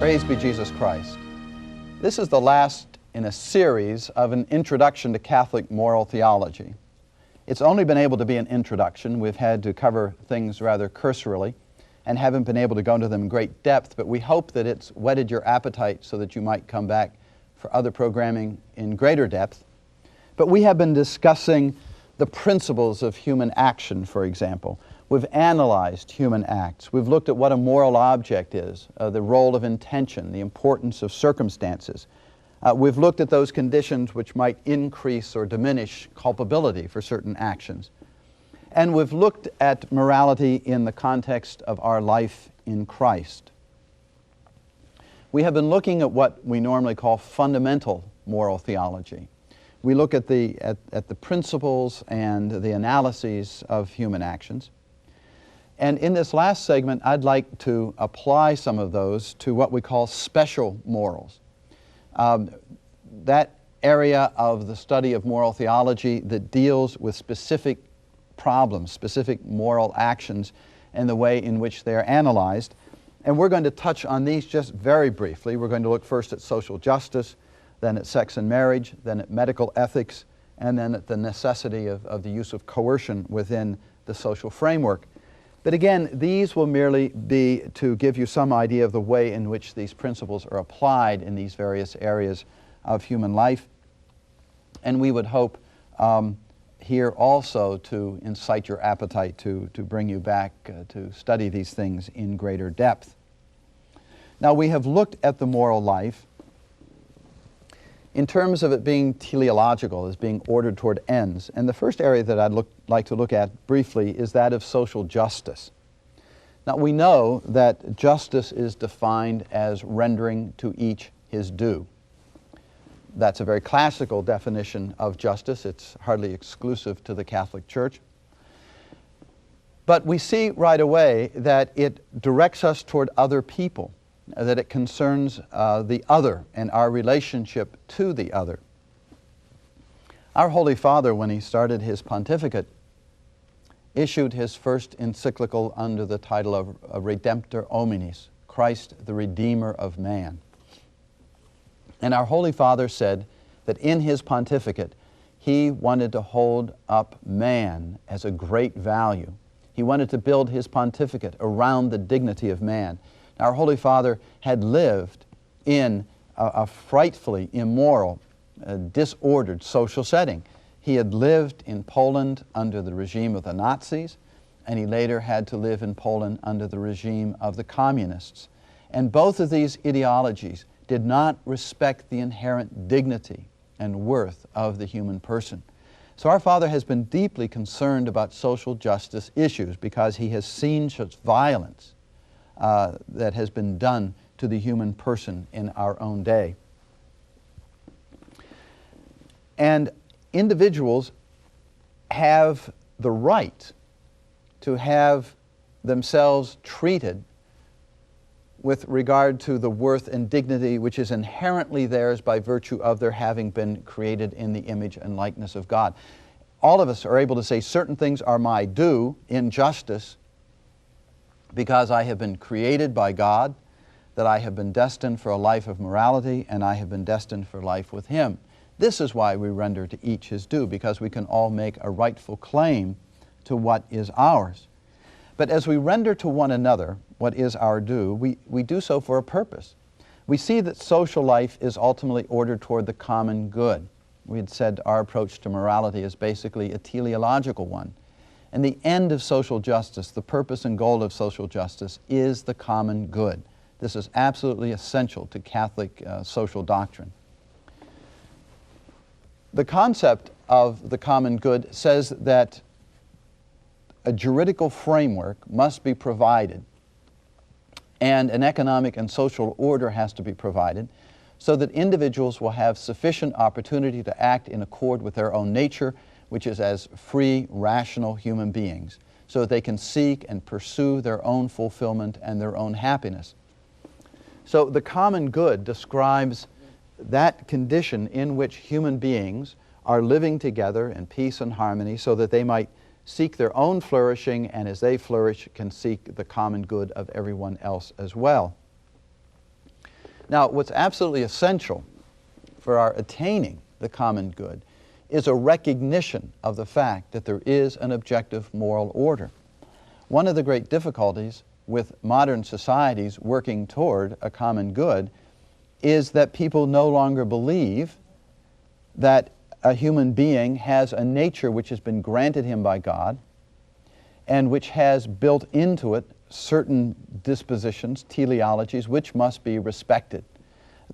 Praise be Jesus Christ. This is the last in a series of an introduction to Catholic moral theology. It's only been able to be an introduction. We've had to cover things rather cursorily and haven't been able to go into them in great depth, but we hope that it's whetted your appetite so that you might come back for other programming in greater depth. But we have been discussing the principles of human action, for example. We've analyzed human acts. We've looked at what a moral object is, the role of intention, the importance of circumstances. We've looked at those conditions which might increase or diminish culpability for certain actions. And we've looked at morality in the context of our life in Christ. We have been looking at what we normally call fundamental moral theology. We look at the principles and the analyses of human actions. And in this last segment, I'd like to apply some of those to what we call special morals. That area of the study of moral theology that deals with specific problems, specific moral actions, and the way in which they are analyzed. And we're going to touch on these just very briefly. We're going to look first at social justice, then at sex and marriage, then at medical ethics, and then at the necessity of the use of coercion within the social framework. But again, these will merely be to give you some idea of the way in which these principles are applied in these various areas of human life. And we would hope here also to incite your appetite to bring you back to study these things in greater depth. Now, we have looked at the moral life in terms of it being teleological, as being ordered toward ends. And the first area that I'd like to look at briefly is that of social justice. Now, we know that justice is defined as rendering to each his due. That's a very classical definition of justice. It's hardly exclusive to the Catholic Church. But we see right away that it directs us toward other people, that it concerns the other and our relationship to the other. Our Holy Father, when he started his pontificate, issued his first encyclical under the title of Redemptor Hominis, Christ the Redeemer of Man. And our Holy Father said that in his pontificate, he wanted to hold up man as a great value. He wanted to build his pontificate around the dignity of man. Our Holy Father had lived in a frightfully immoral, disordered social setting. He had lived in Poland under the regime of the Nazis, and he later had to live in Poland under the regime of the communists. And both of these ideologies did not respect the inherent dignity and worth of the human person. So our Father has been deeply concerned about social justice issues because he has seen such violence that has been done to the human person in our own day. And individuals have the right to have themselves treated with regard to the worth and dignity which is inherently theirs by virtue of their having been created in the image and likeness of God. All of us are able to say certain things are my due in justice because I have been created by God, that I have been destined for a life of morality, and I have been destined for life with Him. This is why we render to each his due, because we can all make a rightful claim to what is ours. But as we render to one another what is our due, we do so for a purpose. We see that social life is ultimately ordered toward the common good. We had said our approach to morality is basically a teleological one. And the end of social justice, the purpose and goal of social justice, is the common good. This is absolutely essential to Catholic social doctrine. The concept of the common good says that a juridical framework must be provided and an economic and social order has to be provided so that individuals will have sufficient opportunity to act in accord with their own nature, which is as free, rational human beings, so that they can seek and pursue their own fulfillment and their own happiness. So the common good describes that condition in which human beings are living together in peace and harmony so that they might seek their own flourishing, and as they flourish can seek the common good of everyone else as well. Now, what's absolutely essential for our attaining the common good is a recognition of the fact that there is an objective moral order. One of the great difficulties with modern societies working toward a common good is that people no longer believe that a human being has a nature which has been granted him by God and which has built into it certain dispositions, teleologies, which must be respected.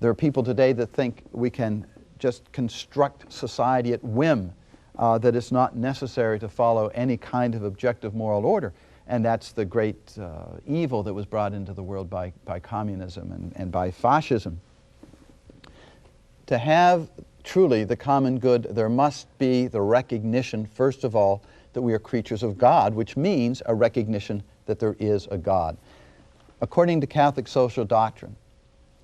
There are people today that think we can just construct society at whim, that it's not necessary to follow any kind of objective moral order. And that's the great evil that was brought into the world by communism and by fascism. To have truly the common good, there must be the recognition, first of all, that we are creatures of God, which means a recognition that there is a God. According to Catholic social doctrine,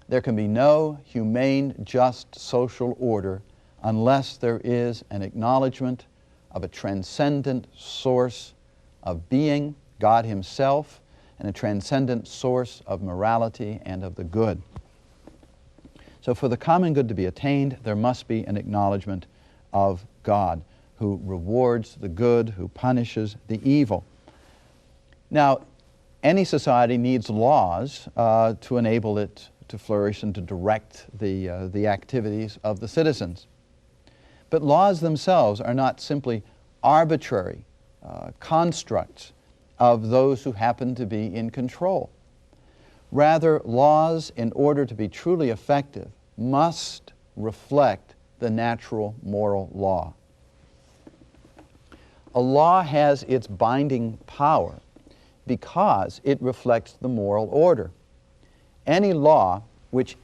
there can be no humane, just social order unless there is an acknowledgement of a transcendent source of being, God Himself, and a transcendent source of morality and of the good. So for the common good to be attained, there must be an acknowledgement of God, who rewards the good, who punishes the evil. Now, any society needs laws to enable it to flourish and to direct the activities of the citizens. But laws themselves are not simply arbitrary constructs of those who happen to be in control. Rather, laws, in order to be truly effective, must reflect the natural moral law. A law has its binding power because it reflects the moral order. Any law which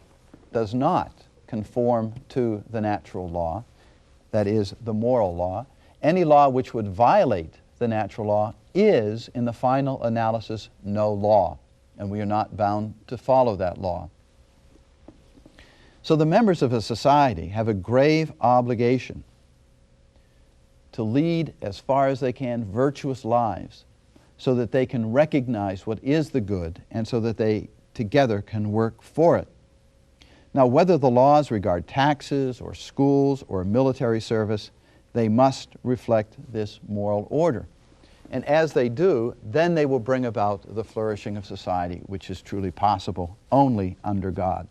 does not conform to the natural law, that is, the moral law, any law which would violate the natural law is, in the final analysis, no law, and we are not bound to follow that law. So the members of a society have a grave obligation to lead, as far as they can, virtuous lives so that they can recognize what is the good and so that they together can work for it. Now, whether the laws regard taxes or schools or military service, they must reflect this moral order. And as they do, then they will bring about the flourishing of society, which is truly possible only under God.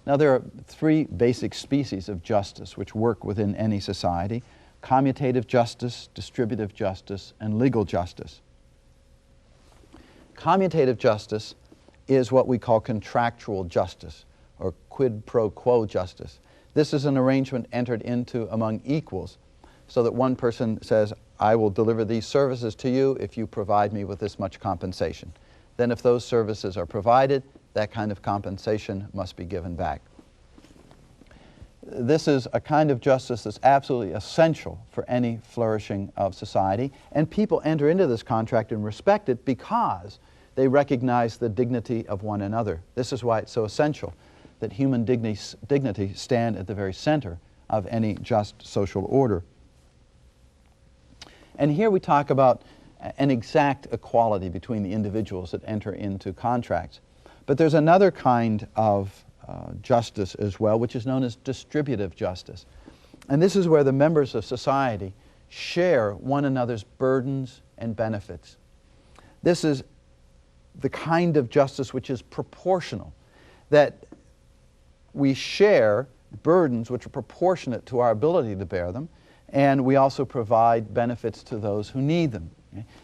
Now, there are three basic species of justice which work within any society: commutative justice, distributive justice, and legal justice. Commutative justice is what we call contractual justice, or quid pro quo justice. This is an arrangement entered into among equals, so that one person says, I will deliver these services to you if you provide me with this much compensation. Then if those services are provided, that kind of compensation must be given back. This is a kind of justice that's absolutely essential for any flourishing of society, and people enter into this contract and respect it because they recognize the dignity of one another. This is why it's so essential that human dignity stand at the very center of any just social order. And here we talk about an exact equality between the individuals that enter into contracts. But there's another kind of justice as well, which is known as distributive justice. And this is where the members of society share one another's burdens and benefits. This is the kind of justice which is proportional, that we share burdens which are proportionate to our ability to bear them, and we also provide benefits to those who need them.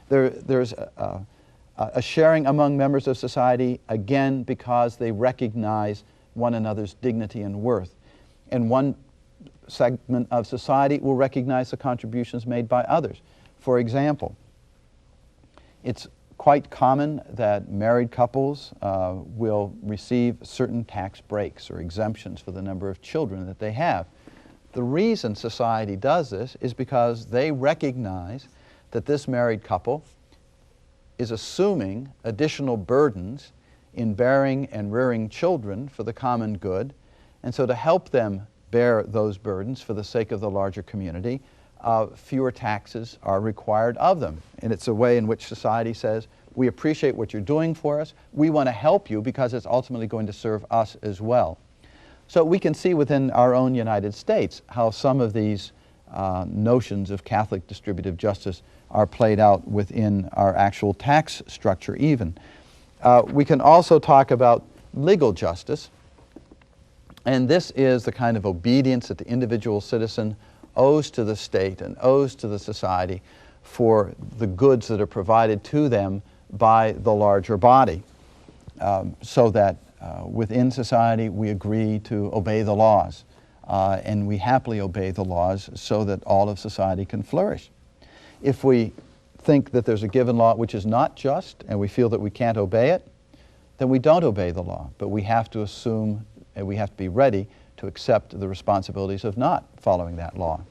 There's a sharing among members of society, again, because they recognize one another's dignity and worth. And one segment of society will recognize the contributions made by others. For example, it's quite common that married couples will receive certain tax breaks or exemptions for the number of children that they have. The reason society does this is because they recognize that this married couple is assuming additional burdens in bearing and rearing children for the common good, and so to help them bear those burdens for the sake of the larger community, fewer taxes are required of them. And it's a way in which society says, We appreciate what you're doing for us. We want to help you because it's ultimately going to serve us as well. So we can see within our own United States how some of these notions of Catholic distributive justice are played out within our actual tax structure even. We can also talk about legal justice, and this is the kind of obedience that the individual citizen owes to the state and owes to the society for the goods that are provided to them by the larger body, so that within society we agree to obey the laws, and we happily obey the laws so that all of society can flourish. If we think that there's a given law which is not just and we feel that we can't obey it, then we don't obey the law, but we have to assume and we have to be ready to accept the responsibilities of not following that law.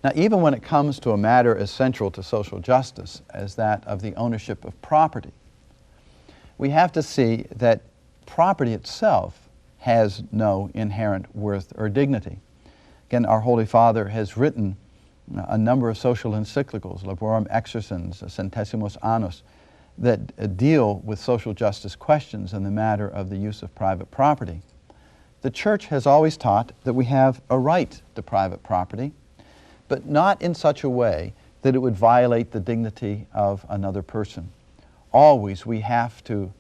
Now, even when it comes to a matter as central to social justice as that of the ownership of property, we have to see that property itself has no inherent worth or dignity. Again, our Holy Father has written a number of social encyclicals, Laborum Exercens, Centesimus Annus, that deal with social justice questions in the matter of the use of private property. The Church has always taught that we have a right to private property, but not in such a way that it would violate the dignity of another person. Always we have to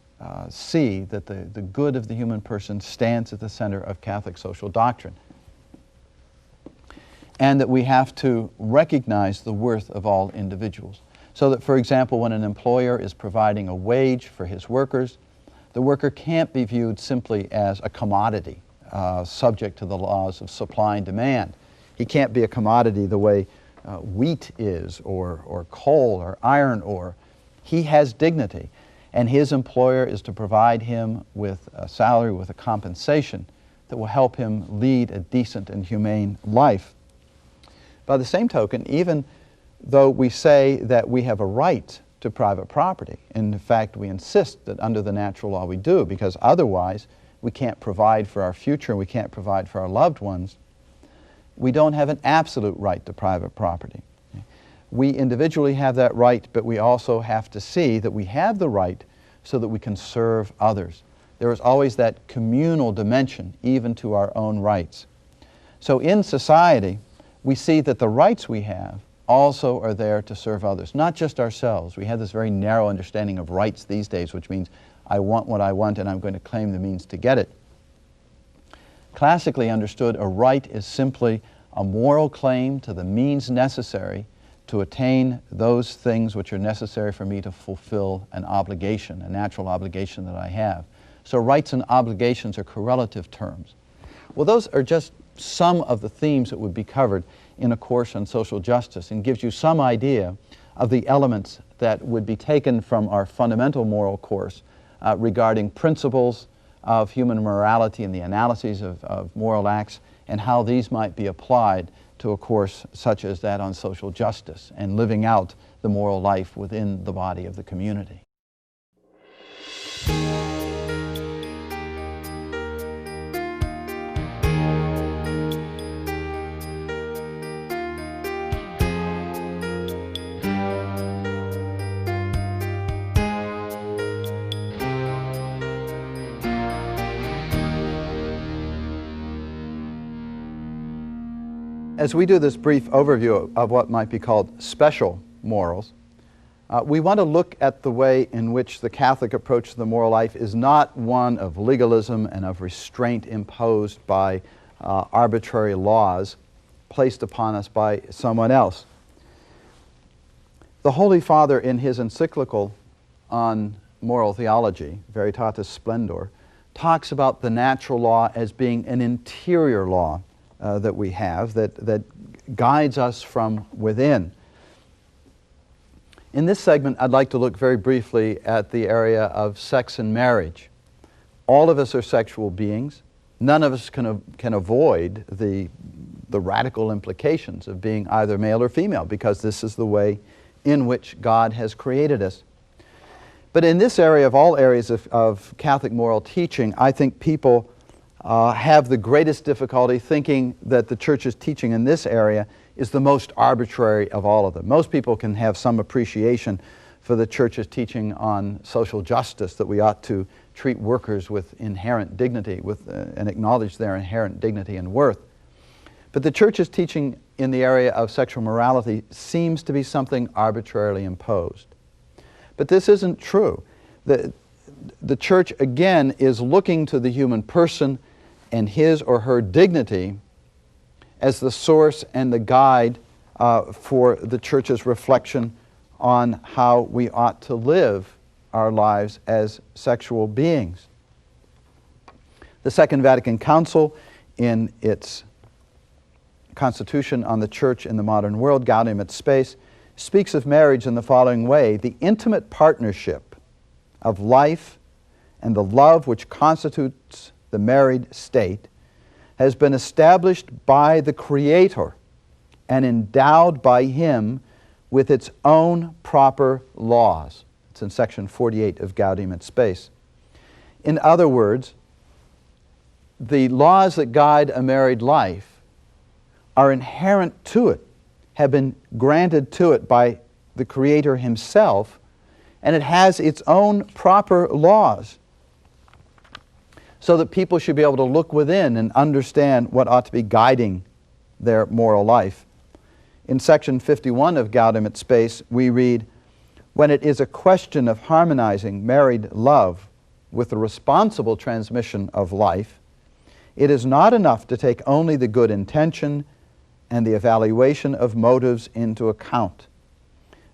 see that the good of the human person stands at the center of Catholic social doctrine, and that we have to recognize the worth of all individuals. So that, for example, when an employer is providing a wage for his workers, the worker can't be viewed simply as a commodity subject to the laws of supply and demand. He can't be a commodity the way wheat is, or coal or iron ore. He has dignity, and his employer is to provide him with a salary, with a compensation that will help him lead a decent and humane life. By the same token, even though we say that we have a right to private property, in fact we insist that under the natural law we do, because otherwise we can't provide for our future and we can't provide for our loved ones, we don't have an absolute right to private property. We individually have that right, but we also have to see that we have the right so that we can serve others. There is always that communal dimension even to our own rights. So in society, we see that the rights we have also are there to serve others, not just ourselves. We have this very narrow understanding of rights these days, which means I want what I want and I'm going to claim the means to get it. Classically understood, a right is simply a moral claim to the means necessary to attain those things which are necessary for me to fulfill an obligation, a natural obligation that I have. So rights and obligations are correlative terms. Well, those are just some of the themes that would be covered in a course on social justice, and gives you some idea of the elements that would be taken from our fundamental moral course regarding principles of human morality and the analyses of moral acts, and how these might be applied to a course such as that on social justice and living out the moral life within the body of the community. As we do this brief overview of what might be called special morals, we want to look at the way in which the Catholic approach to the moral life is not one of legalism and of restraint imposed by arbitrary laws placed upon us by someone else. The Holy Father, in his encyclical on moral theology, Veritatis Splendor, talks about the natural law as being an interior law that we have, that guides us from within. In this segment, I'd like to look very briefly at the area of sex and marriage. All of us are sexual beings. None of us can avoid the radical implications of being either male or female, because this is the way in which God has created us. But in this area, of all areas of Catholic moral teaching, I think people have the greatest difficulty thinking that the Church's teaching in this area is the most arbitrary of all of them. Most people can have some appreciation for the Church's teaching on social justice, that we ought to treat workers with inherent dignity and acknowledge their inherent dignity and worth. But the Church's teaching in the area of sexual morality seems to be something arbitrarily imposed. But this isn't true. The Church, again, is looking to the human person and his or her dignity as the source and the guide for the Church's reflection on how we ought to live our lives as sexual beings. The Second Vatican Council, in its Constitution on the Church in the Modern World, Gaudium et Spes, speaks of marriage in the following way: the intimate partnership of life and the love which constitutes the married state has been established by the Creator and endowed by Him with its own proper laws. It's in section 48 of Gaudium et Spes. In other words, the laws that guide a married life are inherent to it, have been granted to it by the Creator Himself, and it has its own proper laws, so that people should be able to look within and understand what ought to be guiding their moral life. In section 51 of Gaudium et Spes, we read, "When it is a question of harmonizing married love with the responsible transmission of life, it is not enough to take only the good intention and the evaluation of motives into account.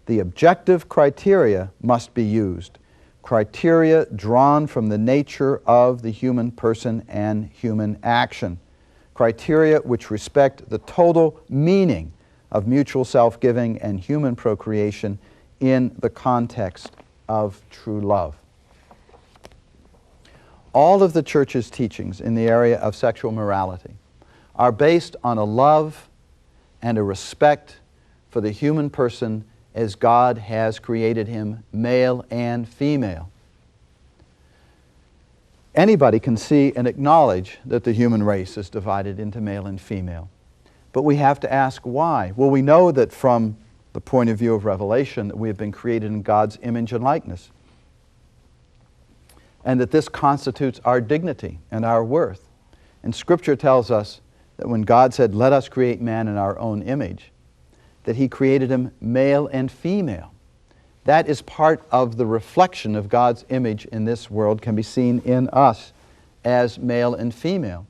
The objective criteria must be used, criteria drawn from the nature of the human person and human action, criteria which respect the total meaning of mutual self-giving and human procreation in the context of true love." All of the Church's teachings in the area of sexual morality are based on a love and a respect for the human person as God has created him, male and female. Anybody can see and acknowledge that the human race is divided into male and female. But we have to ask why. Well, we know that from the point of view of Revelation that we have been created in God's image and likeness, and that this constitutes our dignity and our worth. And Scripture tells us that when God said, "Let us create man in our own image," that He created him male and female. That is part of the reflection of God's image in this world, can be seen in us as male and female.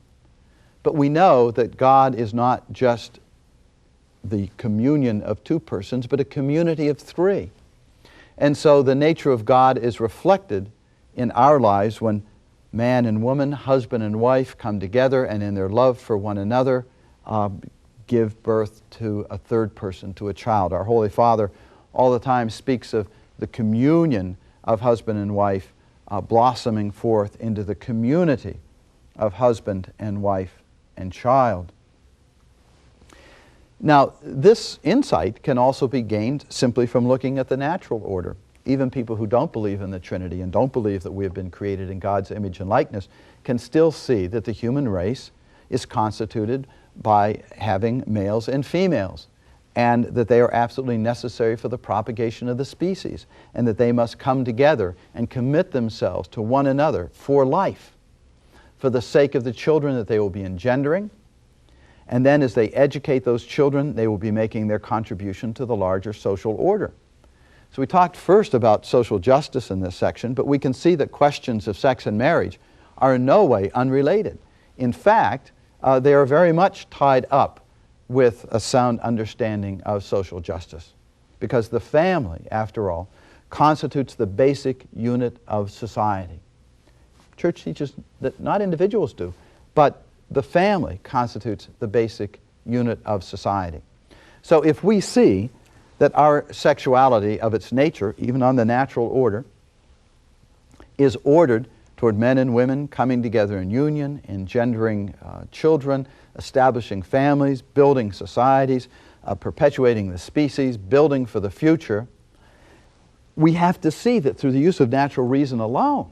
But we know that God is not just the communion of two persons, but a community of three. And so the nature of God is reflected in our lives when man and woman, husband and wife come together and in their love for one another give birth to a third person, to a child. Our Holy Father all the time speaks of the communion of husband and wife blossoming forth into the community of husband and wife and child. Now, this insight can also be gained simply from looking at the natural order. Even people who don't believe in the Trinity and don't believe that we have been created in God's image and likeness can still see that the human race is constituted by having males and females, and that they are absolutely necessary for the propagation of the species, and that they must come together and commit themselves to one another for life, for the sake of the children that they will be engendering. And then as they educate those children, they will be making their contribution to the larger social order. So we talked first about social justice in this section, but we can see that questions of sex and marriage are in no way unrelated. In fact, they are very much tied up with a sound understanding of social justice, because the family, after all, constitutes the basic unit of society. Church teaches that not individuals do, but the family constitutes the basic unit of society. So if we see that our sexuality of its nature, even on the natural order, is ordered toward men and women coming together in union, engendering children, establishing families, building societies, perpetuating the species, building for the future, we have to see that through the use of natural reason alone,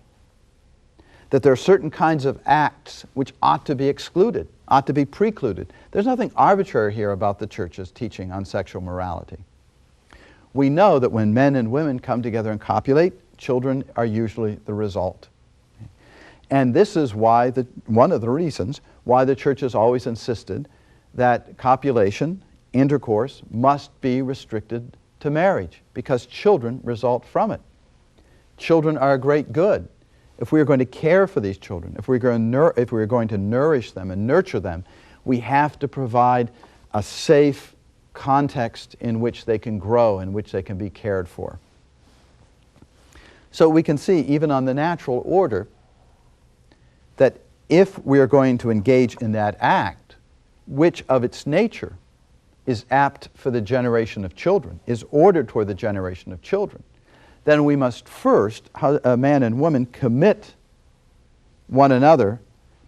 that there are certain kinds of acts which ought to be excluded, ought to be precluded. There's nothing arbitrary here about the Church's teaching on sexual morality. We know that when men and women come together and copulate, children are usually the result. And this is why one of the reasons why the Church has always insisted that copulation, intercourse, must be restricted to marriage, because children result from it. Children are a great good. If we are going to care for these children, if we're going to nourish them and nurture them, we have to provide a safe context in which they can grow, in which they can be cared for. So we can see, even on the natural order, that if we are going to engage in that act, which of its nature is apt for the generation of children, is ordered toward the generation of children, then we must first, a man and woman, commit one another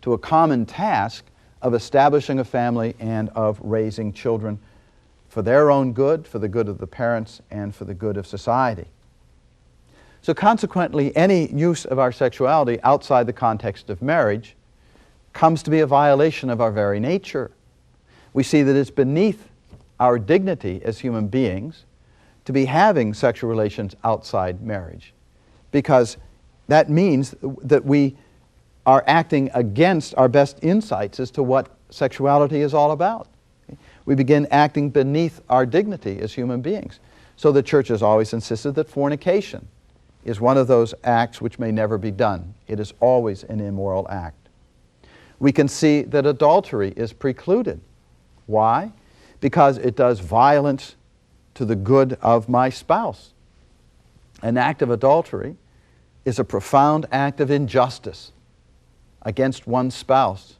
to a common task of establishing a family and of raising children for their own good, for the good of the parents, and for the good of society. So consequently, any use of our sexuality outside the context of marriage comes to be a violation of our very nature. We see that it's beneath our dignity as human beings to be having sexual relations outside marriage, because that means that we are acting against our best insights as to what sexuality is all about. We begin acting beneath our dignity as human beings. So the Church has always insisted that fornication is one of those acts which may never be done. It is always an immoral act. We can see that adultery is precluded. Why? Because it does violence to the good of my spouse. An act of adultery is a profound act of injustice against one's spouse.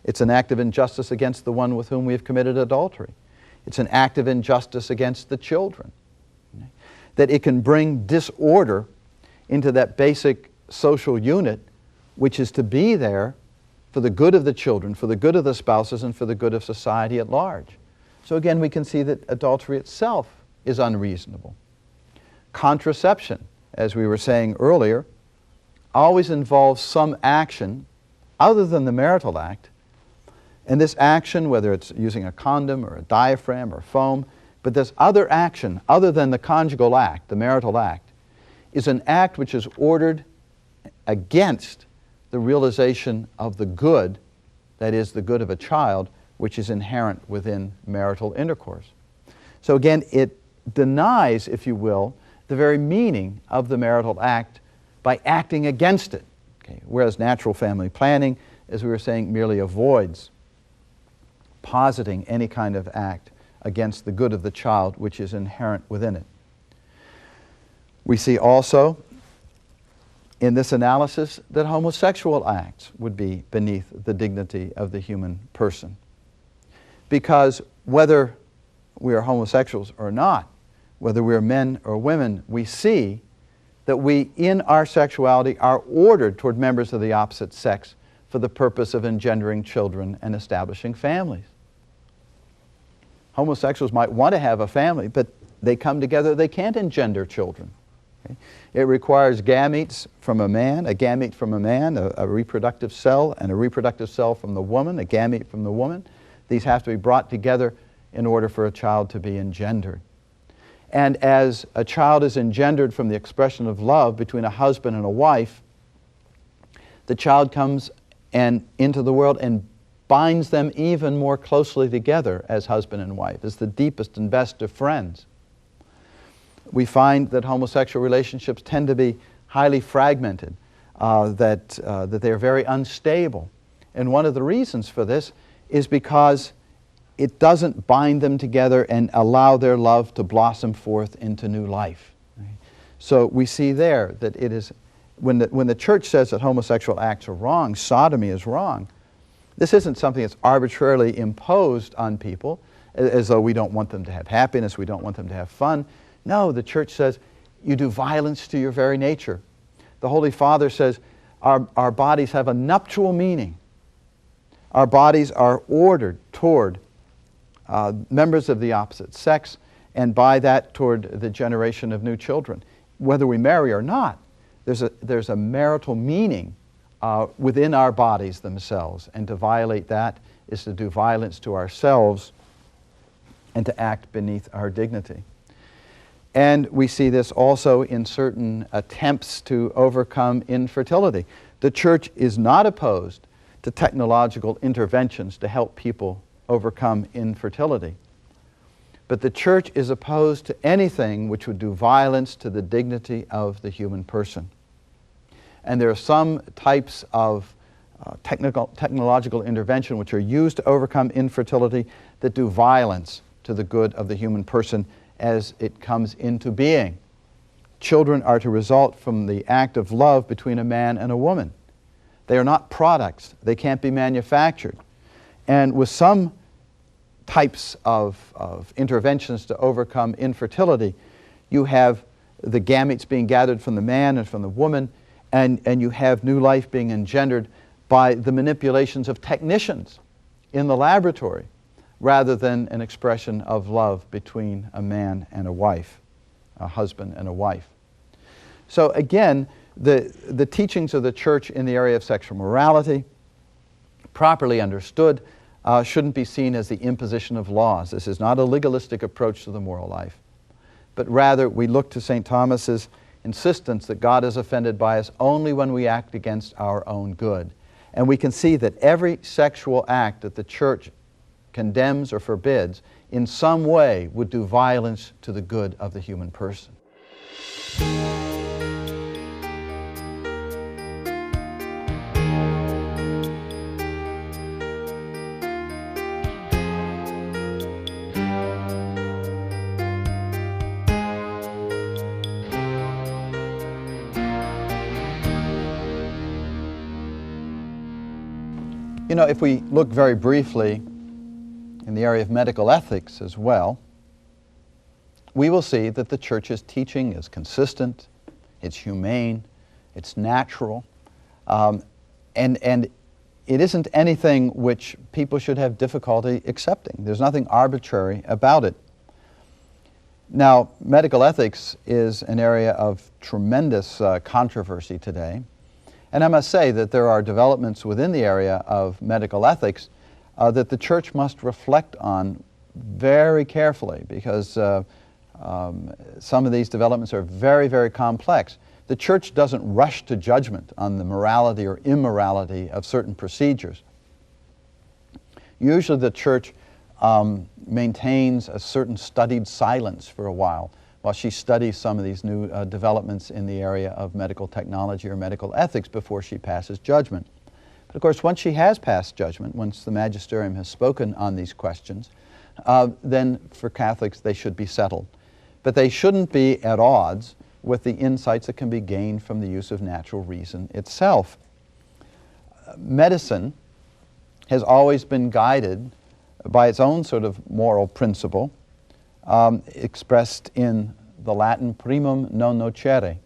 It's an act of injustice against the one with whom we have committed adultery. It's an act of injustice against the children. That it can bring disorder into that basic social unit which is to be there for the good of the children, for the good of the spouses, and for the good of society at large. So again, we can see that adultery itself is unreasonable. Contraception, as we were saying earlier, always involves some action other than the marital act. And this action, whether it's using a condom or a diaphragm or foam, but this other action other than the conjugal act, the marital act, is an act which is ordered against the realization of the good, that is, the good of a child, which is inherent within marital intercourse. So again, it denies, if you will, the very meaning of the marital act by acting against it. Okay? Whereas natural family planning, as we were saying, merely avoids positing any kind of act against the good of the child, which is inherent within it. We see also in this analysis that homosexual acts would be beneath the dignity of the human person. Because whether we are homosexuals or not, whether we are men or women, we see that we, in our sexuality, are ordered toward members of the opposite sex for the purpose of engendering children and establishing families. Homosexuals might want to have a family, but they come together, they can't engender children. Okay? It requires gametes from a man, a gamete from a man, a reproductive cell, and a reproductive cell from the woman, a gamete from the woman. These have to be brought together in order for a child to be engendered. And as a child is engendered from the expression of love between a husband and a wife, the child comes into the world and binds them even more closely together as husband and wife, as the deepest and best of friends. We find that homosexual relationships tend to be highly fragmented, that they are very unstable. And one of the reasons for this is because it doesn't bind them together and allow their love to blossom forth into new life. Right? So we see there that it is, when the Church says that homosexual acts are wrong, sodomy is wrong, this isn't something that's arbitrarily imposed on people, as though we don't want them to have happiness, we don't want them to have fun. No, the Church says you do violence to your very nature. The Holy Father says our bodies have a nuptial meaning. Our bodies are ordered toward members of the opposite sex, and by that toward the generation of new children. Whether we marry or not, there's a marital meaning within our bodies themselves, and to violate that is to do violence to ourselves and to act beneath our dignity. And we see this also in certain attempts to overcome infertility. The Church is not opposed to technological interventions to help people overcome infertility. But the Church is opposed to anything which would do violence to the dignity of the human person. And there are some types of technological intervention which are used to overcome infertility that do violence to the good of the human person as it comes into being. Children are to result from the act of love between a man and a woman. They are not products. They can't be manufactured. And with some types of interventions to overcome infertility, you have the gametes being gathered from the man and from the woman, and you have new life being engendered by the manipulations of technicians in the laboratory, rather than an expression of love between a man and a wife, a husband and a wife. So again, the teachings of the Church in the area of sexual morality, properly understood, shouldn't be seen as the imposition of laws. This is not a legalistic approach to the moral life, but rather we look to St. Thomas's insistence that God is offended by us only when we act against our own good. And we can see that every sexual act that the Church condemns or forbids in some way would do violence to the good of the human person. You know, if we look very briefly in the area of medical ethics as well, we will see that the Church's teaching is consistent, it's humane, it's natural, and it isn't anything which people should have difficulty accepting. There's nothing arbitrary about it. Now, medical ethics is an area of tremendous controversy today. And I must say that there are developments within the area of medical ethics that the Church must reflect on very carefully, because some of these developments are very, very complex. The Church doesn't rush to judgment on the morality or immorality of certain procedures. Usually the Church maintains a certain studied silence for a while she studies some of these new developments in the area of medical technology or medical ethics before she passes judgment. But of course, once she has passed judgment, once the magisterium has spoken on these questions, then for Catholics they should be settled. But they shouldn't be at odds with the insights that can be gained from the use of natural reason itself. Medicine has always been guided by its own sort of moral principle, expressed in the Latin primum non nocere.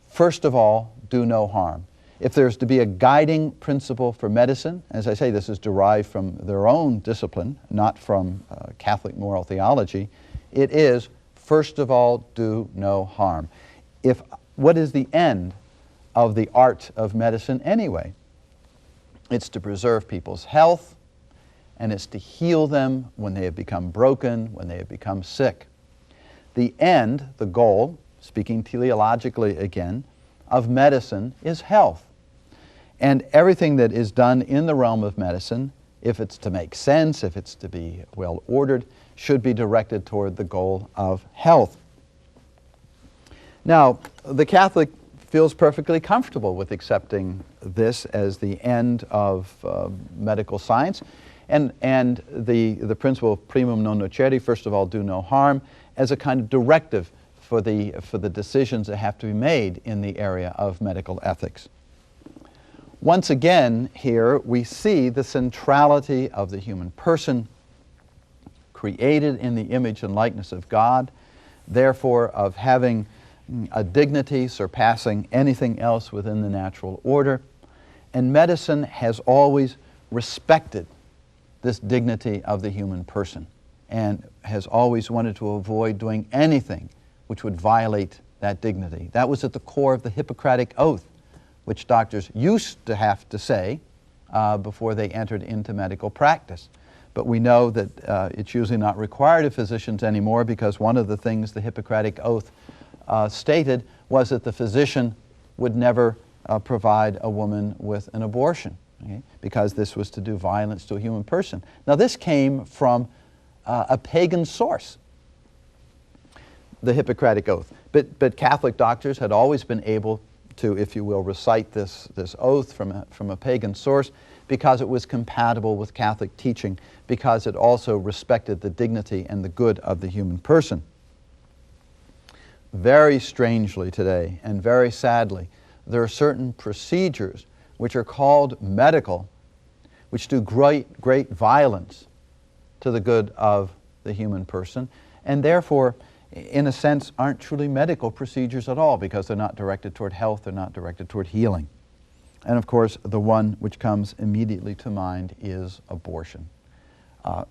First of all, do no harm. If there's to be a guiding principle for medicine, as I say, this is derived from their own discipline, not from Catholic moral theology, it is, first of all, do no harm. What is the end of the art of medicine anyway? It's to preserve people's health, and it's to heal them when they have become broken, when they have become sick. The end, the goal, speaking teleologically again, of medicine is health. And everything that is done in the realm of medicine, if it's to make sense, if it's to be well ordered, should be directed toward the goal of health. Now, the Catholic feels perfectly comfortable with accepting this as the end of medical science, and the principle of primum non nocere, first of all, do no harm, as a kind of directive for the decisions that have to be made in the area of medical ethics. Once again, here we see the centrality of the human person, created in the image and likeness of God, therefore of having a dignity surpassing anything else within the natural order. And medicine has always respected this dignity of the human person and has always wanted to avoid doing anything which would violate that dignity. That was at the core of the Hippocratic Oath, which doctors used to have to say before they entered into medical practice. but we know that it's usually not required of physicians anymore, because one of the things the Hippocratic Oath stated was that the physician would never provide a woman with an abortion, okay, because this was to do violence to a human person. Now this came from a pagan source, the Hippocratic Oath. But Catholic doctors had always been able to, if you will, recite this oath from a pagan source, because it was compatible with Catholic teaching, because it also respected the dignity and the good of the human person. Very strangely today, and very sadly, there are certain procedures which are called medical, which do great violence to the good of the human person, and therefore, in a sense, aren't truly medical procedures at all, because they're not directed toward health, they're not directed toward healing. And of course, the one which comes immediately to mind is abortion.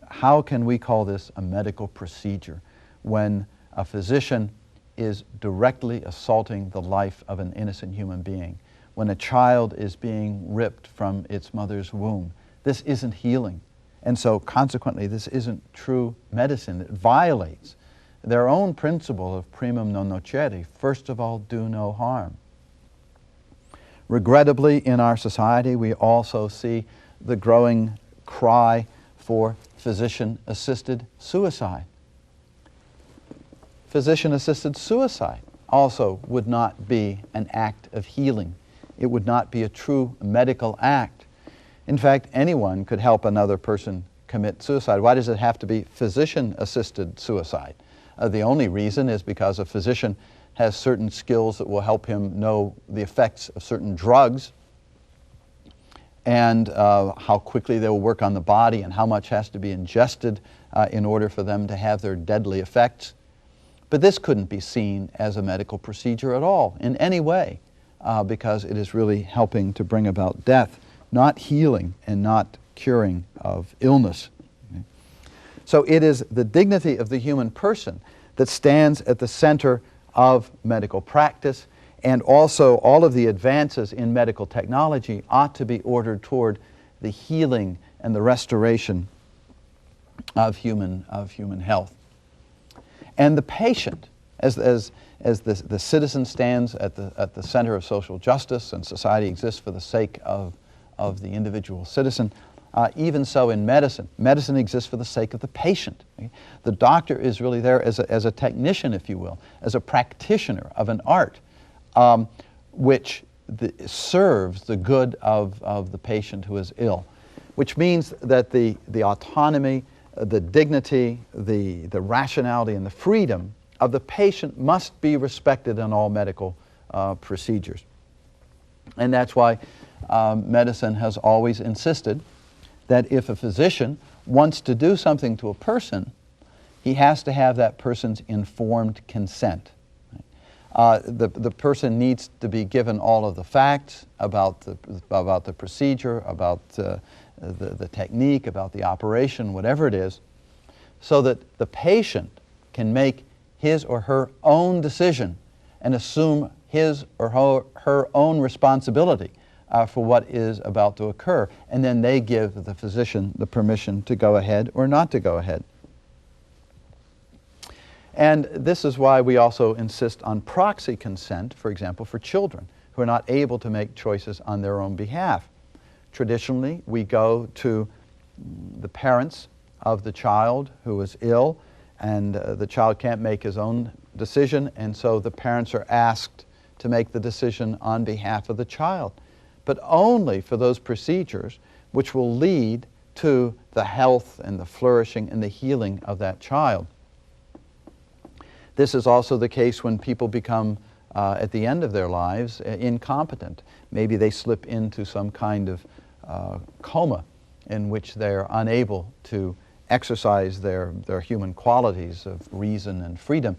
How can we call this a medical procedure when a physician is directly assaulting the life of an innocent human being, when a child is being ripped from its mother's womb? This isn't healing. And so consequently, this isn't true medicine. It violates their own principle of primum non nocere, first of all, do no harm. Regrettably, in our society, we also see the growing cry for physician-assisted suicide. Physician-assisted suicide also would not be an act of healing. It would not be a true medical act. In fact, anyone could help another person commit suicide. Why does it have to be physician-assisted suicide? The only reason is because a physician has certain skills that will help him know the effects of certain drugs, and how quickly they will work on the body, and how much has to be ingested in order for them to have their deadly effects. But this couldn't be seen as a medical procedure at all, in any way, because it is really helping to bring about death, not healing and not curing of illness. Okay? So it is the dignity of the human person that stands at the center of medical practice, and also all of the advances in medical technology ought to be ordered toward the healing and the restoration of human health. And the patient, as the citizen stands at the center of social justice, and society exists for the sake of the individual citizen, even so in medicine. Medicine exists for the sake of the patient. Okay? The doctor is really there as a technician, if you will, as a practitioner of an art which serves the good of the patient who is ill, which means that the autonomy, the dignity, the rationality, and the freedom of the patient must be respected in all medical procedures. And that's why medicine has always insisted that if a physician wants to do something to a person, he has to have that person's informed consent. The person needs to be given all of the facts about the procedure, about the technique, about the operation, whatever it is, so that the patient can make his or her own decision and assume his or her own responsibility for what is about to occur. And then they give the physician the permission to go ahead or not to go ahead. And this is why we also insist on proxy consent, for example, for children who are not able to make choices on their own behalf. Traditionally, we go to the parents of the child who is ill, and the child can't make his own decision, and so the parents are asked to make the decision on behalf of the child, but only for those procedures which will lead to the health and the flourishing and the healing of that child. This is also the case when people become, at the end of their lives, incompetent. Maybe they slip into some kind of coma in which they're unable to exercise their human qualities of reason and freedom.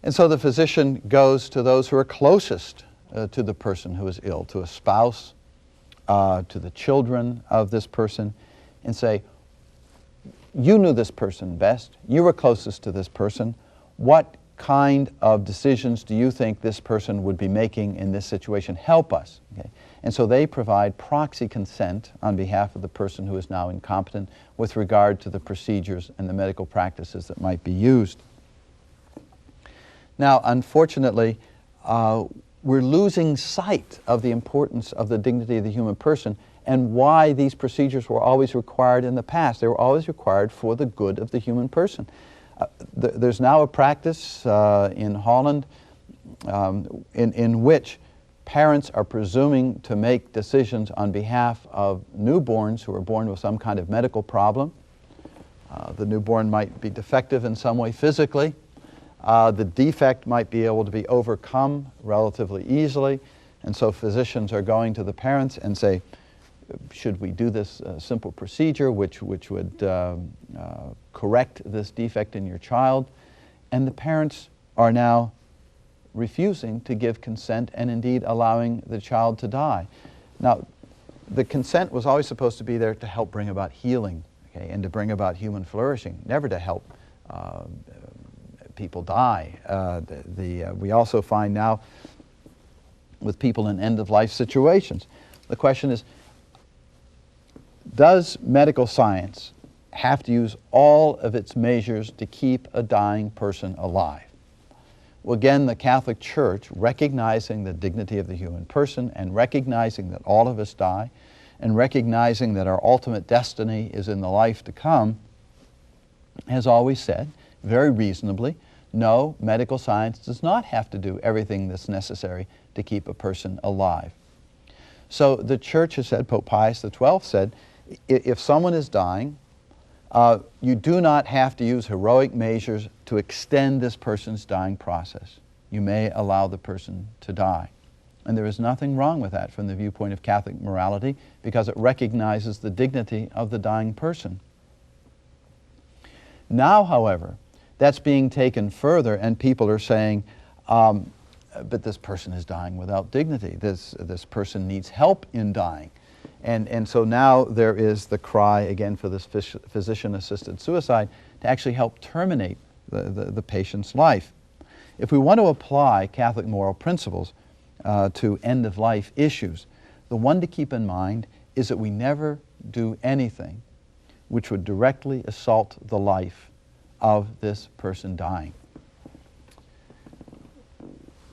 And so the physician goes to those who are closest to the person who is ill, to a spouse, to the children of this person, and say, you knew this person best, you were closest to this person, what kind of decisions do you think this person would be making in this situation? Help us. Okay? And so they provide proxy consent on behalf of the person who is now incompetent with regard to the procedures and the medical practices that might be used. Now, unfortunately, we're losing sight of the importance of the dignity of the human person and why these procedures were always required in the past. They were always required for the good of the human person. There's now a practice in Holland in which parents are presuming to make decisions on behalf of newborns who are born with some kind of medical problem. The newborn might be defective in some way physically. The defect might be able to be overcome relatively easily, and so physicians are going to the parents and say, should we do this simple procedure which would correct this defect in your child? And the parents are now refusing to give consent and indeed allowing the child to die. Now, the consent was always supposed to be there to help bring about healing, okay, and to bring about human flourishing, never to help people die. We also find now with people in end-of-life situations, the question is, does medical science have to use all of its measures to keep a dying person alive? Well, again, the Catholic Church, recognizing the dignity of the human person and recognizing that all of us die and recognizing that our ultimate destiny is in the life to come, has always said, very reasonably, no, medical science does not have to do everything that's necessary to keep a person alive. So the Church has said, Pope Pius XII said, if someone is dying, you do not have to use heroic measures to extend this person's dying process. You may allow the person to die. And there is nothing wrong with that from the viewpoint of Catholic morality because it recognizes the dignity of the dying person. Now, however, that's being taken further and people are saying, but this person is dying without dignity. This person needs help in dying. And so now there is the cry again for this physician-assisted suicide to actually help terminate the patient's life. If we want to apply Catholic moral principles to end-of-life issues, the one to keep in mind is that we never do anything which would directly assault the life of this person dying.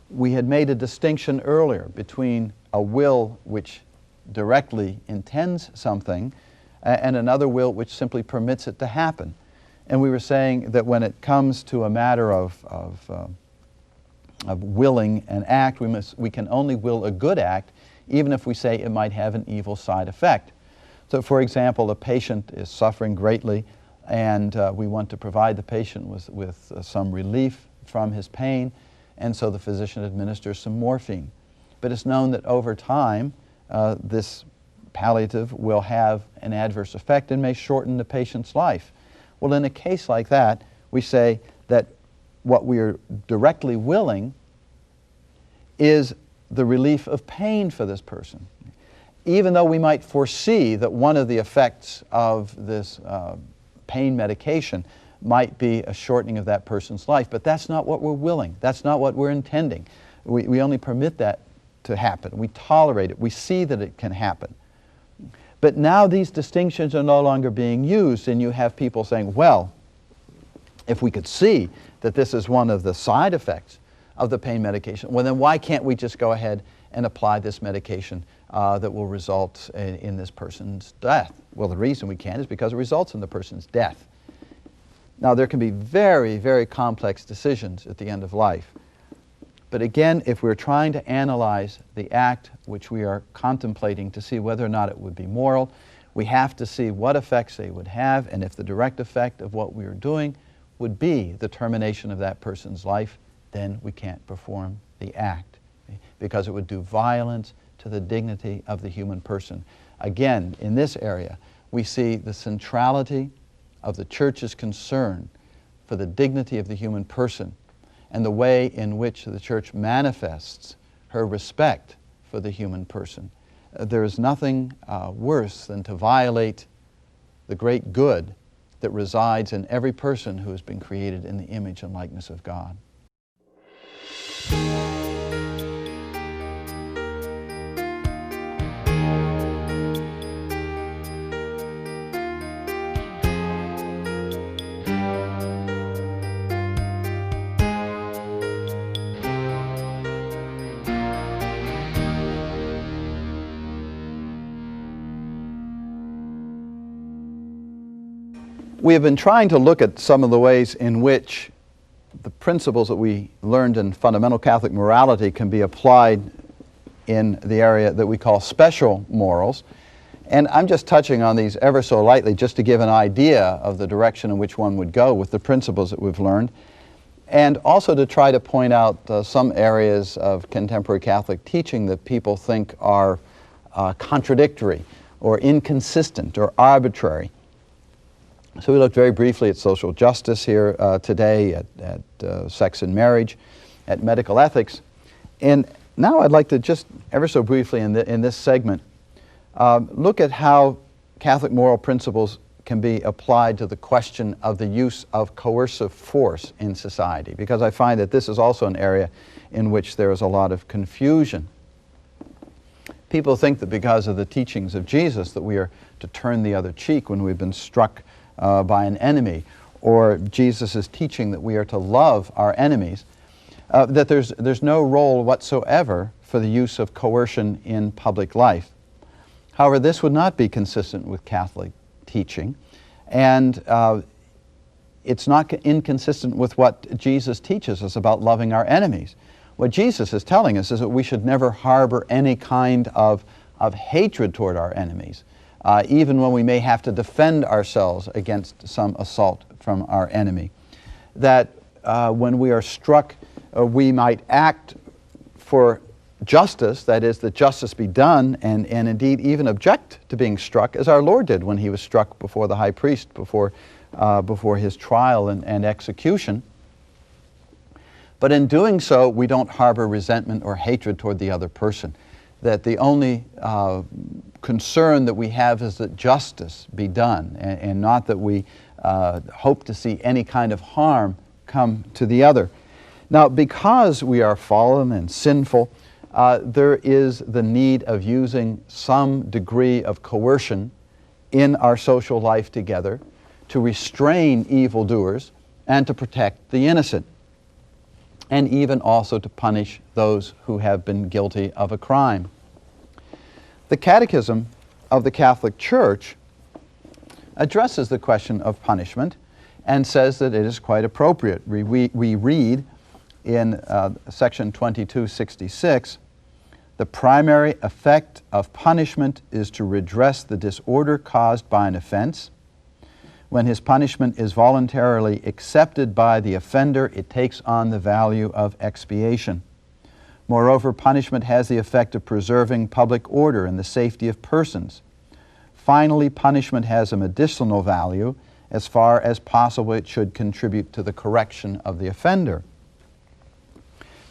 We had made a distinction earlier between a will which directly intends something and another will which simply permits it to happen. And we were saying that when it comes to a matter of willing an act, we can only will a good act even if we say it might have an evil side effect. So for example, a patient is suffering greatly and we want to provide the patient with some relief from his pain, and so the physician administers some morphine. But it's known that over time this palliative will have an adverse effect and may shorten the patient's life. Well, in a case like that, we say that what we are directly willing is the relief of pain for this person. Even though we might foresee that one of the effects of this pain medication might be a shortening of that person's life, but that's not what we're willing. That's not what we're intending. We only permit that to happen. We tolerate it. We see that it can happen. But now these distinctions are no longer being used, and you have people saying, well, if we could see that this is one of the side effects of the pain medication, well then why can't we just go ahead and apply this medication that will result in this person's death? Well, the reason we can't is because it results in the person's death. Now there can be very, very complex decisions at the end of life. But again, if we're trying to analyze the act which we are contemplating to see whether or not it would be moral, we have to see what effects they would have, and if the direct effect of what we are doing would be the termination of that person's life, then we can't perform the act, because it would do violence to the dignity of the human person. Again, in this area, we see the centrality of the Church's concern for the dignity of the human person and the way in which the Church manifests her respect for the human person. There is nothing worse than to violate the great good that resides in every person who has been created in the image and likeness of God. We have been trying to look at some of the ways in which the principles that we learned in fundamental Catholic morality can be applied in the area that we call special morals. And I'm just touching on these ever so lightly just to give an idea of the direction in which one would go with the principles that we've learned, and also to try to point out some areas of contemporary Catholic teaching that people think are contradictory or inconsistent or arbitrary. So we looked very briefly at social justice here today, at sex and marriage, at medical ethics. And now I'd like to just ever so briefly in this segment look at how Catholic moral principles can be applied to the question of the use of coercive force in society, because I find that this is also an area in which there is a lot of confusion. People think that because of the teachings of Jesus that we are to turn the other cheek when we've been struck by an enemy, or Jesus' teaching that we are to love our enemies, that there's no role whatsoever for the use of coercion in public life. However, this would not be consistent with Catholic teaching, and it's not inconsistent with what Jesus teaches us about loving our enemies. What Jesus is telling us is that we should never harbor any kind of hatred toward our enemies, even when we may have to defend ourselves against some assault from our enemy. That when we are struck, we might act for justice, that is, that justice be done, and indeed even object to being struck, as our Lord did when he was struck before the high priest, before his trial and execution. But in doing so, we don't harbor resentment or hatred toward the other person. That the only concern that we have is that justice be done, and not that we hope to see any kind of harm come to the other. Now, because we are fallen and sinful, there is the need of using some degree of coercion in our social life together to restrain evildoers and to protect the innocent, and even also to punish those who have been guilty of a crime. The Catechism of the Catholic Church addresses the question of punishment and says that it is quite appropriate. We read in section 2266, "The primary effect of punishment is to redress the disorder caused by an offense. When his punishment is voluntarily accepted by the offender, it takes on the value of expiation. Moreover, punishment has the effect of preserving public order and the safety of persons. Finally, punishment has a medicinal value. As far as possible, it should contribute to the correction of the offender."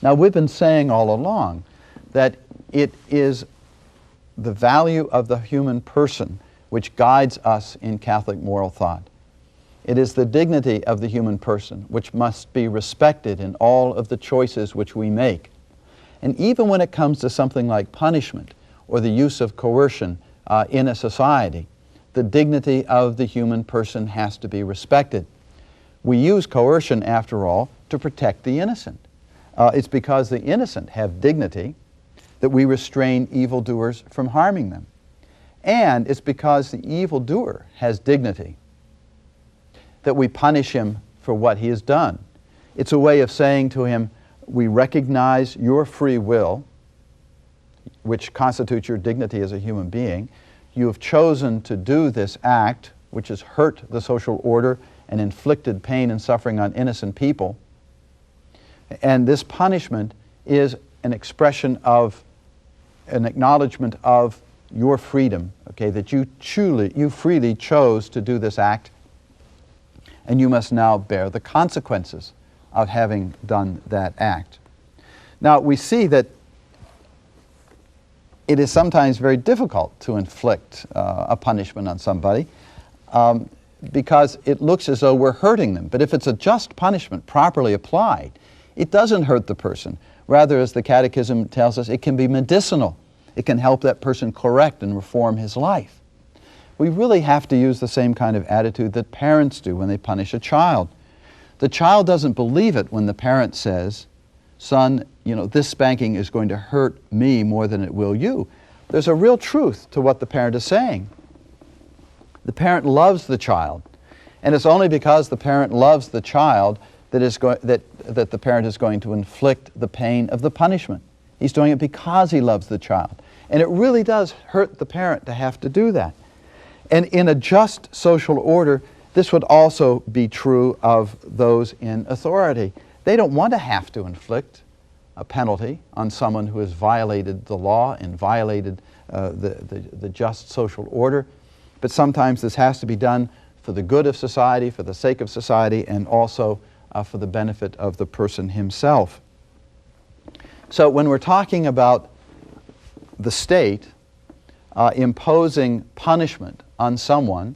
Now, we've been saying all along that it is the value of the human person which guides us in Catholic moral thought. It is the dignity of the human person which must be respected in all of the choices which we make. And even when it comes to something like punishment or the use of coercion in a society, the dignity of the human person has to be respected. We use coercion, after all, to protect the innocent. It's because the innocent have dignity that we restrain evildoers from harming them. And it's because the evildoer has dignity that we punish him for what he has done. It's a way of saying to him, we recognize your free will, which constitutes your dignity as a human being. You have chosen to do this act, which has hurt the social order and inflicted pain and suffering on innocent people. And this punishment is an expression of, an acknowledgement of your freedom, okay, that you freely chose to do this act, and you must now bear the consequences of having done that act. Now, we see that it is sometimes very difficult to inflict a punishment on somebody because it looks as though we're hurting them. But if it's a just punishment properly applied, it doesn't hurt the person. Rather, as the Catechism tells us, it can be medicinal. It can help that person correct and reform his life. We really have to use the same kind of attitude that parents do when they punish a child. The child doesn't believe it when the parent says, "Son, this spanking is going to hurt me more than it will you." There's a real truth to what the parent is saying. The parent loves the child, and it's only because the parent loves the child that the parent is going to inflict the pain of the punishment. He's doing it because he loves the child. And it really does hurt the parent to have to do that. And in a just social order, this would also be true of those in authority. They don't want to have to inflict a penalty on someone who has violated the law and violated the just social order. But sometimes this has to be done for the good of society, for the sake of society, and also for the benefit of the person himself. So when we're talking about the state imposing punishment on someone,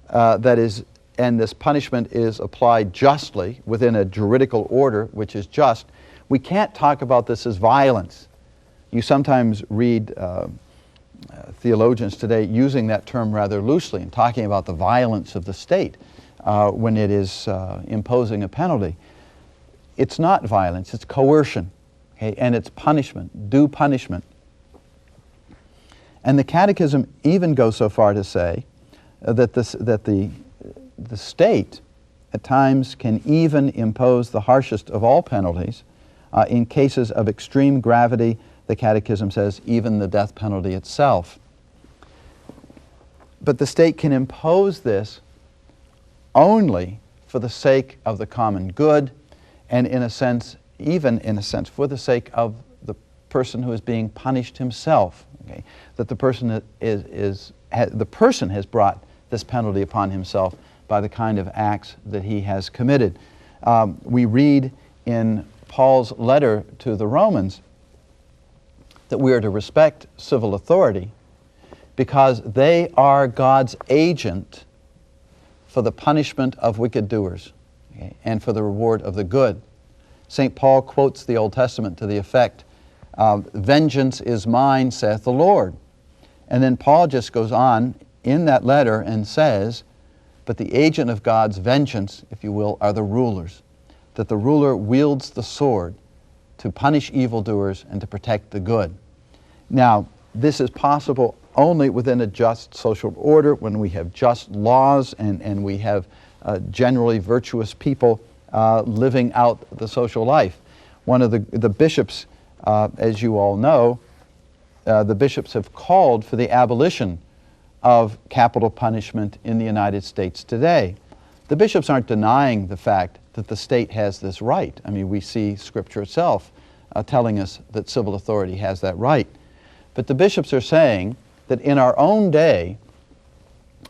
and this punishment is applied justly within a juridical order which is just, we can't talk about this as violence. You sometimes read theologians today using that term rather loosely and talking about the violence of the state when it is imposing a penalty. It's not violence, it's coercion, okay? And it's punishment, due punishment. And the Catechism even goes so far to say that the state at times can even impose the harshest of all penalties in cases of extreme gravity. The Catechism says even the death penalty itself. But the state can impose this only for the sake of the common good, and in a sense, for the sake of the person who is being punished himself. Okay? That the person has brought this penalty upon himself by the kind of acts that he has committed. We read in Paul's letter to the Romans that we are to respect civil authority because they are God's agent for the punishment of wicked doers, okay, and for the reward of the good. St. Paul quotes the Old Testament to the effect, "Vengeance is mine, saith the Lord." And then Paul just goes on in that letter and says, but the agent of God's vengeance, if you will, are the rulers. That the ruler wields the sword to punish evildoers and to protect the good. Now, this is possible only within a just social order, when we have just laws and we have generally virtuous people living out the social life. One of the bishops, as you all know, the bishops have called for the abolition of capital punishment in the United States today. The bishops aren't denying the fact that the state has this right. I mean, we see Scripture itself telling us that civil authority has that right. But the bishops are saying that in our own day,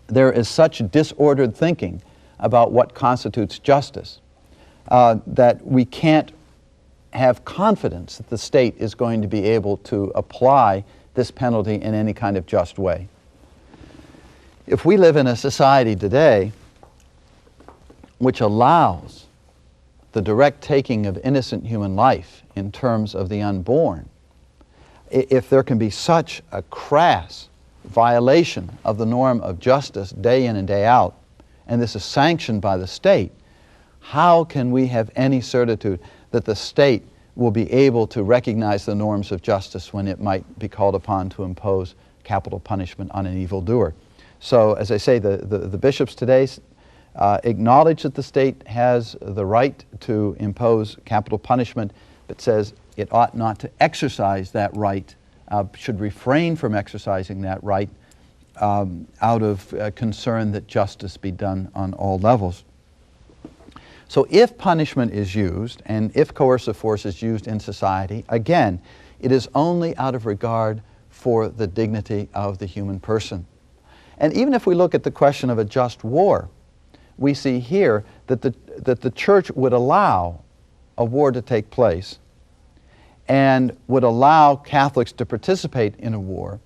there is such disordered thinking about what constitutes justice that we can't have confidence that the state is going to be able to apply this penalty in any kind of just way. If we live in a society today which allows the direct taking of innocent human life in terms of the unborn, if there can be such a crass violation of the norm of justice day in and day out, and this is sanctioned by the state, how can we have any certitude that the state will be able to recognize the norms of justice when it might be called upon to impose capital punishment on an evildoer? So, as I say, the bishops today acknowledge that the state has the right to impose capital punishment, but says it ought not to exercise that right, should refrain from exercising that right out of concern that justice be done on all levels. So if punishment is used, and if coercive force is used in society, again, it is only out of regard for the dignity of the human person. And even if we look at the question of a just war, we see here that the Church would allow a war to take place and would allow Catholics to participate in a war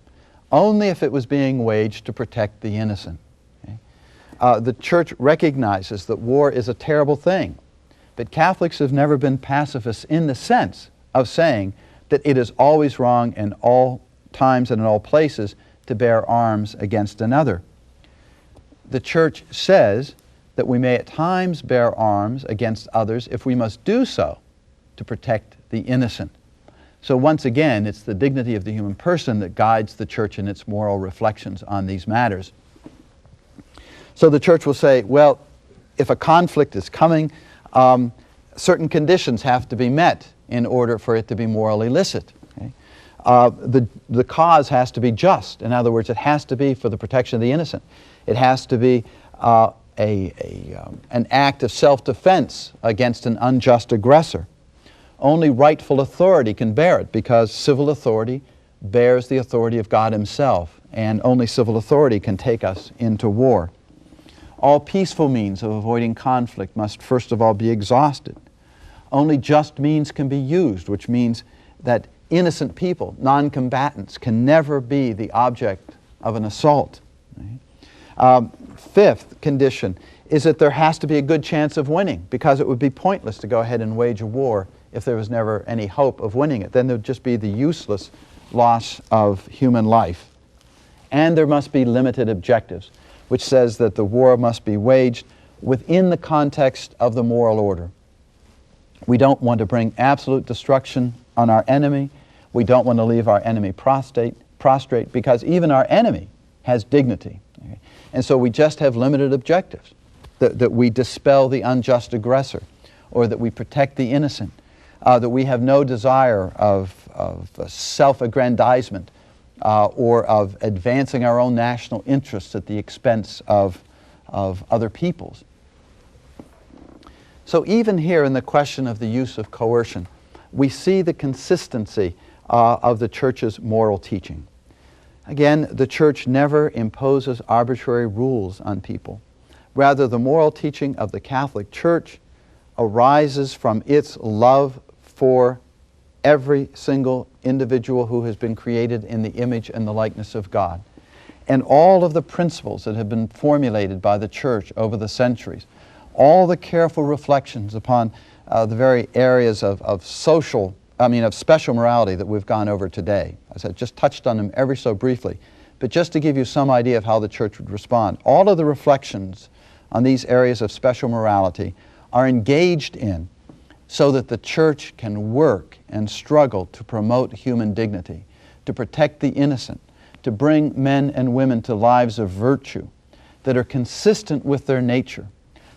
only if it was being waged to protect the innocent. Okay? The Church recognizes that war is a terrible thing, but Catholics have never been pacifists in the sense of saying that it is always wrong in all times and in all places to bear arms against another. The Church says that we may at times bear arms against others if we must do so to protect the innocent. So once again, it's the dignity of the human person that guides the Church in its moral reflections on these matters. So the Church will say, well, if a conflict is coming, certain conditions have to be met in order for it to be morally licit. Okay? The cause has to be just. In other words, it has to be for the protection of the innocent. It has to be an act of self-defense against an unjust aggressor. Only rightful authority can bear it, because civil authority bears the authority of God Himself, and only civil authority can take us into war. All peaceful means of avoiding conflict must first of all be exhausted. Only just means can be used, which means that innocent people, non-combatants, can never be the object of an assault. Fifth condition is that there has to be a good chance of winning, because it would be pointless to go ahead and wage a war if there was never any hope of winning it. Then there would just be the useless loss of human life. And there must be limited objectives, which says that the war must be waged within the context of the moral order. We don't want to bring absolute destruction on our enemy. We don't want to leave our enemy prostrate, because even our enemy has dignity. Okay? And so we just have limited objectives, that we dispel the unjust aggressor, or that we protect the innocent, that we have no desire of self-aggrandizement or of advancing our own national interests at the expense of other people's. So even here in the question of the use of coercion, we see the consistency of the Church's moral teaching. Again, the Church never imposes arbitrary rules on people. Rather, the moral teaching of the Catholic Church arises from its love for every single individual who has been created in the image and the likeness of God. And all of the principles that have been formulated by the Church over the centuries, all the careful reflections upon the very areas of special morality that we've gone over today. As I just touched on them ever so briefly, but just to give you some idea of how the Church would respond. All of the reflections on these areas of special morality are engaged in so that the Church can work and struggle to promote human dignity, to protect the innocent, to bring men and women to lives of virtue that are consistent with their nature,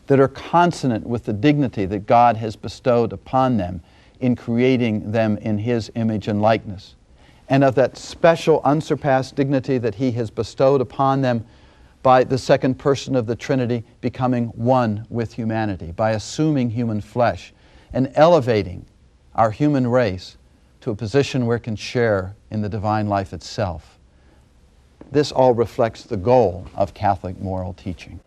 that are consonant with the dignity that God has bestowed upon them in creating them in His image and likeness, and of that special unsurpassed dignity that He has bestowed upon them by the second person of the Trinity becoming one with humanity, by assuming human flesh and elevating our human race to a position where it can share in the divine life itself. This all reflects the goal of Catholic moral teaching.